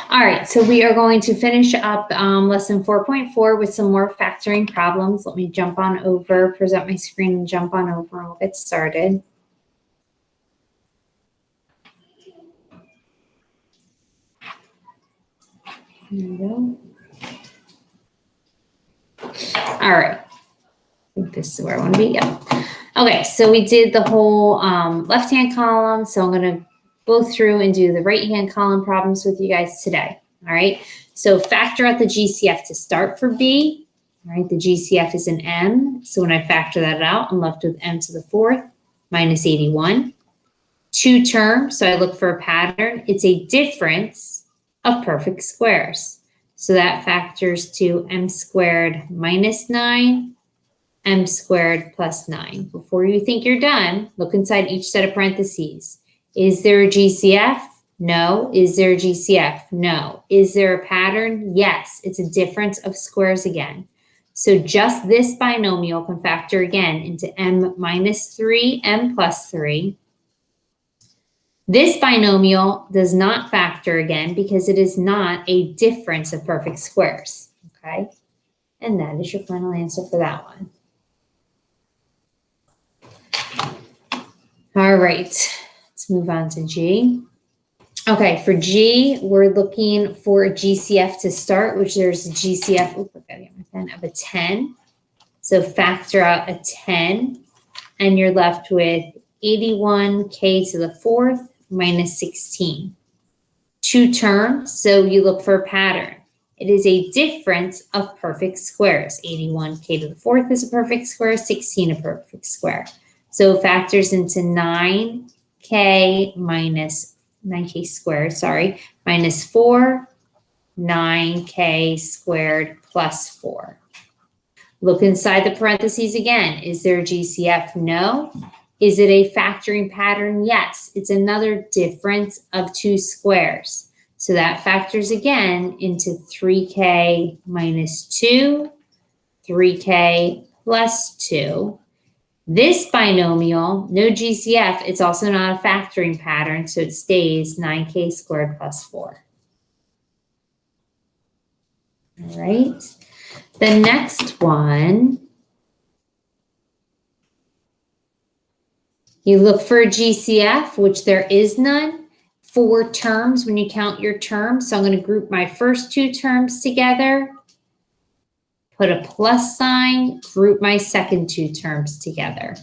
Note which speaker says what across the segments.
Speaker 1: All right, so we are going to finish up lesson 4.4 with some more factoring problems. Let me jump on over, present my screen and jump on over and we'll get started. There we go. All right, I think this is where I want to be. Yep. Okay, so we did the whole left-hand column, so I'm going to go through and do the right-hand column problems with you guys today. All right, so factor out the GCF to start for B. All right, the GCF is an M, so when I factor that out, I'm left with M to the fourth minus 81. Two terms, so I look for a pattern. It's a difference of perfect squares. So that factors to M squared minus 9, M squared plus 9. Before you think you're done, look inside each set of parentheses. Is there a GCF? No. Is there a GCF? No. Is there a pattern? Yes. It's a difference of squares again. So just this binomial can factor again into M minus 3, M plus 3. This binomial does not factor again because it is not a difference of perfect squares, okay? And that is your final answer for that one. All right, let's move on to G. Okay, for G, we're looking for a GCF to start, which there's a GCF, oops, I gotta get my pen, of a 10. So factor out a 10, and you're left with 81k to the fourth minus 16. Two terms, so you look for a pattern. It is a difference of perfect squares. 81k to the fourth is a perfect square, 16 a perfect square. So it factors into 9k minus 9k squared, sorry, minus 4, 9k squared plus 4. Look inside the parentheses again. Is there a GCF? No. Is it a factoring pattern? Yes. It's another difference of two squares. So that factors again into 3k minus 2, 3k plus 2. This binomial, no GCF, it's also not a factoring pattern, so it stays 9k squared plus 4. All right. The next one, you look for a GCF, which there is none. 4 terms when you count your terms. So I'm going to group my first 2 terms together, put a plus sign, group my second 2 terms together.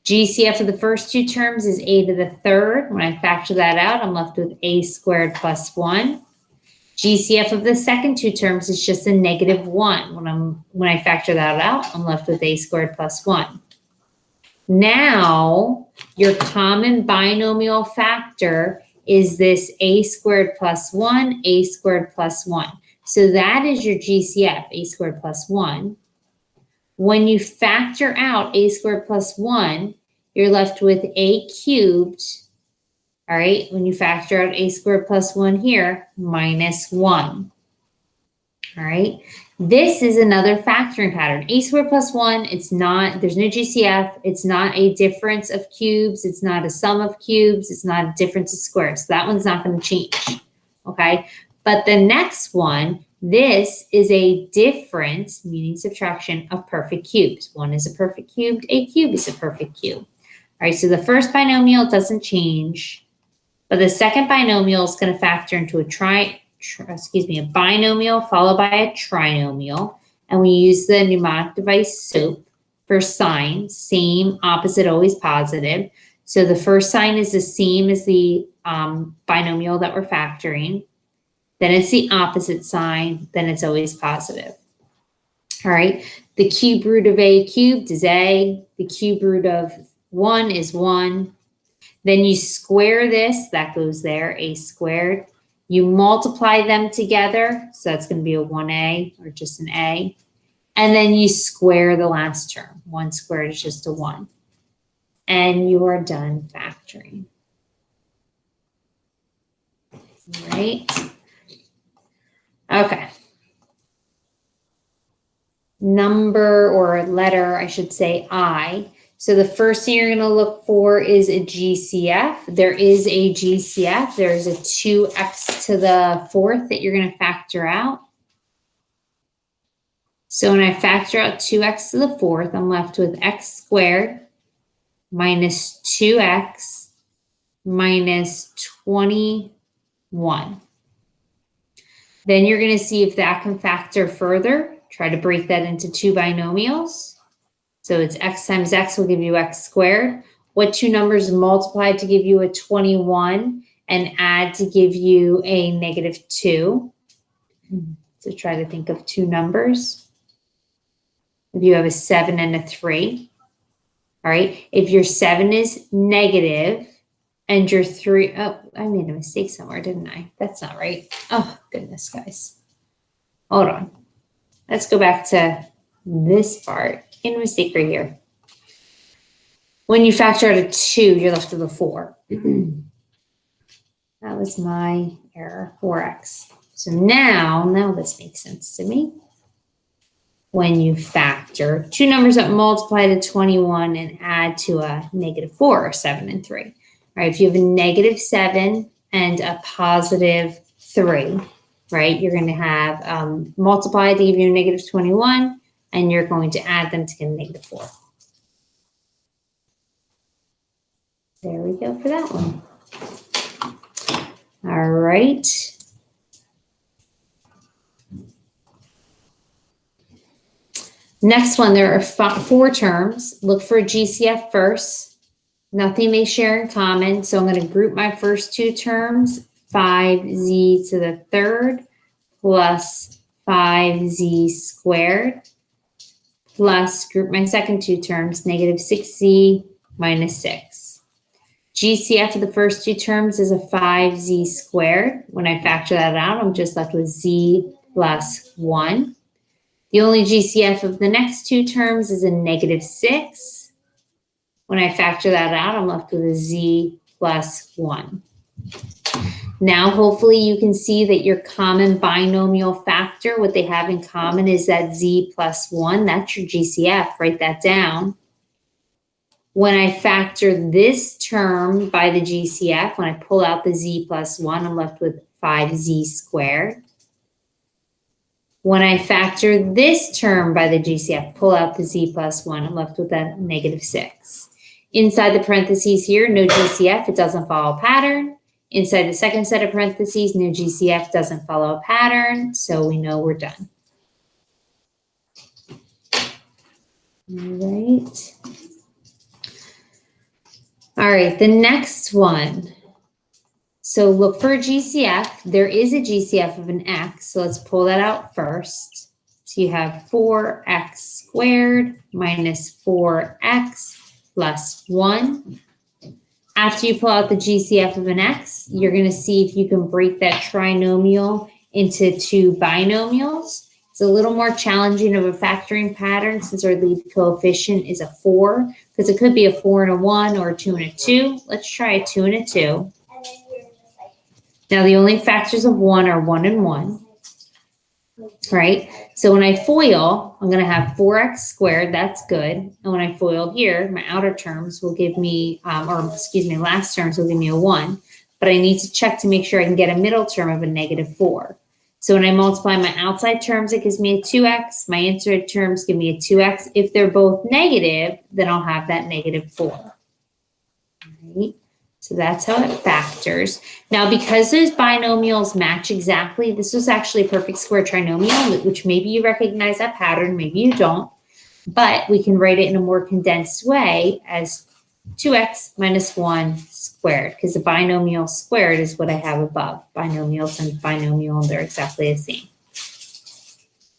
Speaker 1: GCF of the first 2 terms is a to the third. When I factor that out, I'm left with a squared plus 1. GCF of the second 2 terms is just a negative 1. When I factor that out, I'm left with a squared plus 1. Now, your common binomial factor is this a squared plus 1, a squared plus 1. So that is your GCF, a squared plus 1. When you factor out a squared plus 1, you're left with a cubed. All right, when you factor out a squared plus 1 here, minus 1. All right, this is another factoring pattern. A squared plus 1, it's not, there's no GCF. It's not a difference of cubes. It's not a sum of cubes. It's not a difference of squares. So that one's not going to change, okay? But the next one, this is a difference, meaning subtraction, of perfect cubes. One is a perfect cube. A cube is a perfect cube. All right, so the first binomial doesn't change. But the second binomial is going to factor into a binomial followed by a trinomial. And we use the mnemonic device SOAP for sign, same, opposite, always positive. So the first sign is the same as the binomial that we're factoring. Then it's the opposite sign, then it's always positive. All right, the cube root of a cubed is a, the cube root of 1 is 1. Then you square this, that goes there, a squared. You multiply them together, so that's going to be a 1a or just an a. And then you square the last term. 1 squared is just a 1. And you are done factoring. All right. Okay. Number or letter, I should say I. So the first thing you're going to look for is a GCF. There is a GCF. There's a 2x to the fourth that you're going to factor out. So when I factor out 2x to the fourth, I'm left with x squared minus 2x minus 21. Then you're going to see if that can factor further. Try to break that into two binomials. So it's x times x will give you x squared. What two numbers multiply to give you a 21 and add to give you a negative 2? So try to think of two numbers. If you have a 7 and a 3, all right? If your 7 is negative and your 3, oh, I made a mistake somewhere, didn't I? That's not right. Oh, goodness, guys. Hold on. Let's go back to this part. In a mistake right here. When you factor out a 2, you're left with a 4. That was my error, 4x. So now this makes sense to me. When you factor two numbers that multiply to 21 and add to a negative 4, or 7 and 3. All right, if you have a negative 7 and a positive 3, right, you're going to have multiply to give you a negative 21, and you're going to add them to get a negative 4. There we go for that one. All right. Next one, there are 4 terms. Look for a GCF first. Nothing they share in common. So I'm going to group my first 2 terms, 5z to the third plus 5z squared, plus group my second 2 terms, negative 6z minus 6. GCF of the first 2 terms is a 5z squared. When I factor that out, I'm just left with z plus 1. The only GCF of the next 2 terms is a negative 6. When I factor that out, I'm left with a z plus 1. Now, hopefully you can see that your common binomial factor, what they have in common is that z plus 1. That's your GCF. Write that down. When I factor this term by the GCF, when I pull out the z plus 1, I'm left with 5z squared. When I factor this term by the GCF, pull out the z plus 1, I'm left with a negative 6. Inside the parentheses here, no GCF, it doesn't follow a pattern. Inside the second set of parentheses, no GCF, doesn't follow a pattern, so we know we're done. All right, the next one. So look for a GCF. There is a GCF of an x, so let's pull that out first. So you have 4x squared minus 4x plus 1. After you pull out the GCF of an x, you're going to see if you can break that trinomial into 2 binomials. It's a little more challenging of a factoring pattern since our lead coefficient is a 4, because it could be a 4 and a 1 or a 2 and a 2. Let's try a 2 and a 2. Now, the only factors of 1 are 1 and 1, right? So when I FOIL, I'm going to have 4x squared. That's good. And when I FOIL here, my outer terms will give me, last terms will give me a 1. But I need to check to make sure I can get a middle term of a negative 4. So when I multiply my outside terms, it gives me a 2x. My inside terms give me a 2x. If they're both negative, then I'll have that negative 4. All right. So that's how it factors. Now, because those binomials match exactly, this was actually a perfect square trinomial, which maybe you recognize that pattern, maybe you don't, but we can write it in a more condensed way as 2x minus 1 squared, because the binomial squared is what I have above. Binomials and binomial, they're exactly the same.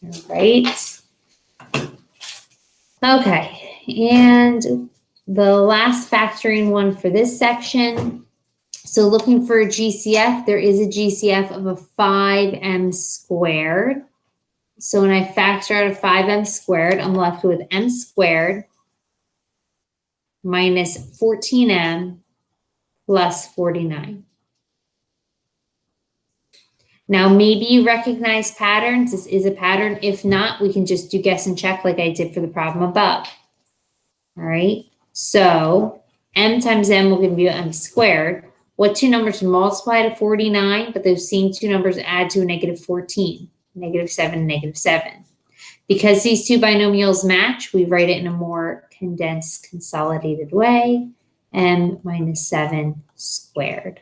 Speaker 1: All right. Okay, and the last factoring one for this section. So looking for a GCF, there is a GCF of a 5m squared. So when I factor out a 5m squared, I'm left with m squared minus 14m plus 49. Now, maybe you recognize patterns. This is a pattern. If not, we can just do guess and check like I did for the problem above. All right. So m times m will give you m squared. What two numbers multiply to 49, but those same two numbers add to a negative 14? Negative 7, negative 7. Because these two binomials match, we write it in a more condensed, consolidated way, m minus 7 squared.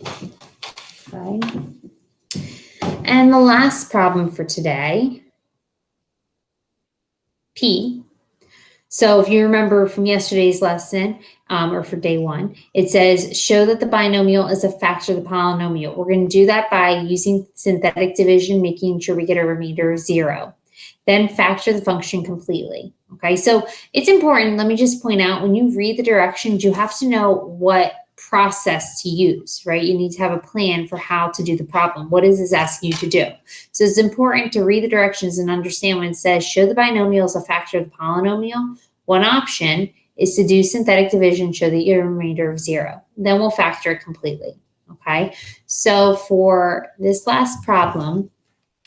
Speaker 1: Okay. And the last problem for today, P. So if you remember from yesterday's lesson, or for day one, it says, show that the binomial is a factor of the polynomial. We're going to do that by using synthetic division, making sure we get a remainder of 0. Then factor the function completely. Okay, so it's important. Let me just point out, when you read the directions, you have to know what process to use, right? You need to have a plan for how to do the problem. What is this asking you to do? So it's important to read the directions and understand when it says show the binomial as a factor of the polynomial. One option is to do synthetic division, show that you have a remainder of 0. Then we'll factor it completely. Okay, so for this last problem,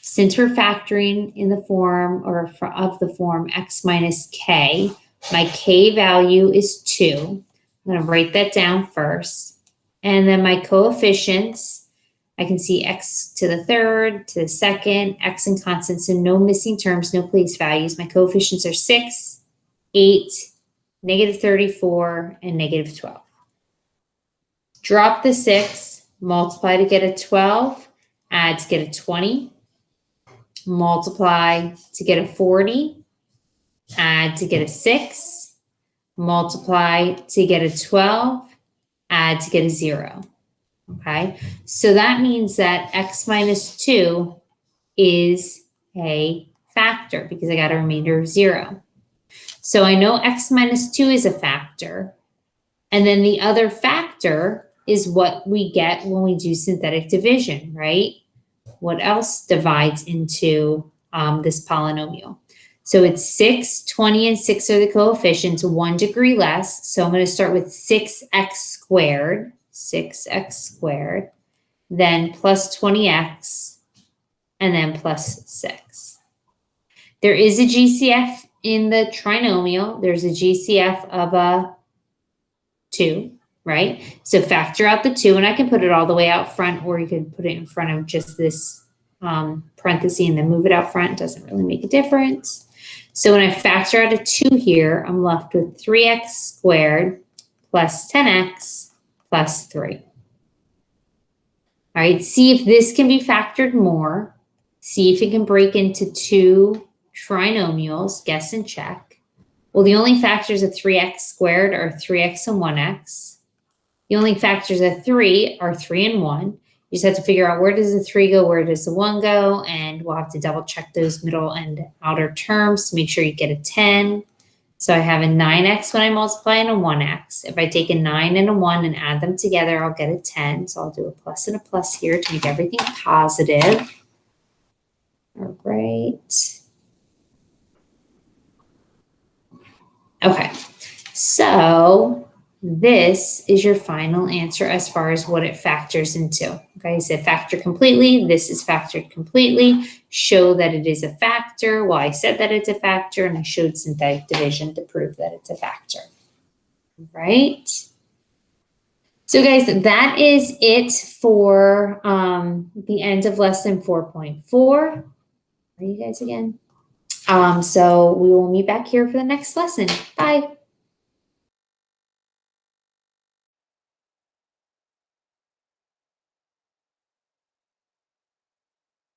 Speaker 1: since we're factoring in the form or of the form x minus k, my k value is 2. I'm going to write that down first. And then my coefficients, I can see x to the third, to the second, x and constants, and no missing terms, no place values. My coefficients are 6, 8, negative 34, and negative 12. Drop the 6, multiply to get a 12, add to get a 20, multiply to get a 40, add to get a 6, multiply to get a 12, add to get a 0. Okay, so that means that x minus 2 is a factor because I got a remainder of 0. So I know x minus 2 is a factor. And then the other factor is what we get when we do synthetic division, right? What else divides into this polynomial? So it's 6, 20, and 6 are the coefficients, 1 degree less. So I'm going to start with 6x squared, then plus 20x, and then plus 6. There is a GCF in the trinomial. There's a GCF of a 2, right? So factor out the 2, and I can put it all the way out front, or you could put it in front of just this parenthesis and then move it out front. It doesn't really make a difference. So when I factor out a 2 here, I'm left with 3x squared plus 10x plus 3. All right, see if this can be factored more. See if it can break into 2 trinomials, guess and check. Well, the only factors of 3x squared are 3x and 1x. The only factors of 3 are 3 and 1. You just have to figure out where does the 3 go, where does the 1 go, and we'll have to double check those middle and outer terms to make sure you get a 10. So I have a 9x when I multiply and a 1x. If I take a 9 and a 1 and add them together, I'll get a 10. So I'll do a plus and a plus here to make everything positive. All right. Okay, so this is your final answer as far as what it factors into. Okay, I said factor completely. This is factored completely. Show that it is a factor. Well, I said that it's a factor, and I showed synthetic division to prove that it's a factor. Right? So guys, that is it for the end of lesson 4.4. Are you guys again? So we will meet back here for the next lesson. Bye.